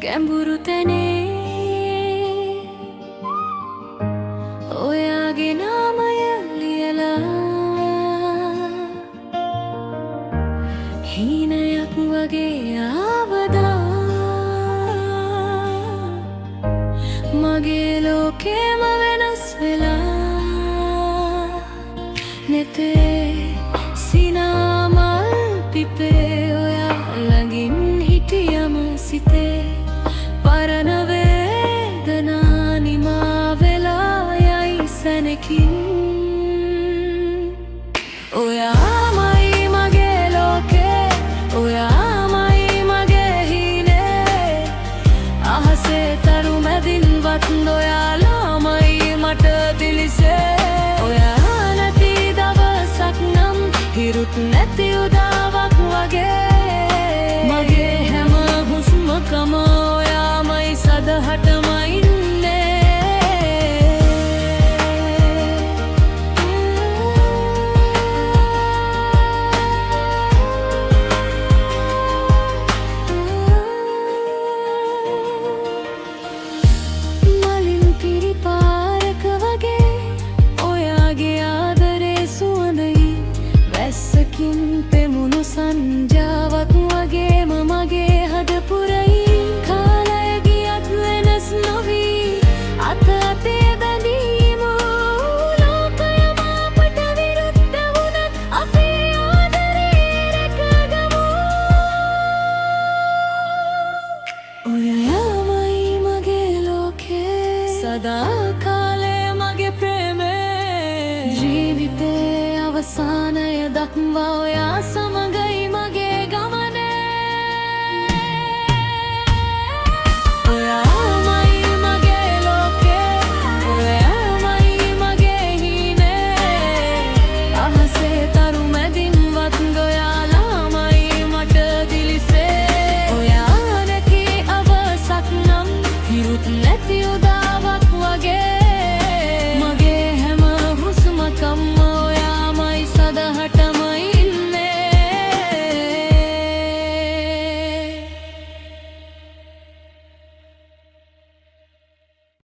ගැඹුරු තැනේ ඔයාගේ නාමය ලියලා හීනයක් වගේ ආවදා මගේ ලෝකෙම වෙනස් වෙලා නෙතේ සිනාමල් පිපේ ඔයා ළඟින් හිටියම සිතේ පරණ වේදනා නිමා වෙලා යයි සැනකින් ඔයාමයි මගේ ලෝකේ ඔයාමයි මගේ හීනේ අහසේ තරු මැදින්වත් ඔයාලාමයි මට දිලිසේ ඔයා නැති දවසක් නම් හිරුත් නැති උදාවක් වගේ මගේ හැම හුස්මකම ඔයාමයි සදහටම ඉන්නේ මලින් පිරිපාරක වගේ ඔයාගේ ආදරේ සුවඳයි වැස්සකින් පෙමුණු සංජාවක් වගේම මගේ හද පුරයි කාලය ගියත් වෙනස් නොවී අත අතේ බැඳීමු ලෝකයම අපට විරුද්ධ වුණත් අපේ ආදරේ රැකගමු ඔයාමයි මගේ ලෝකේ සදා කාලේ මගේ ප්‍රේමේ ජීවිතේ අවසානය දක්වා ඔයා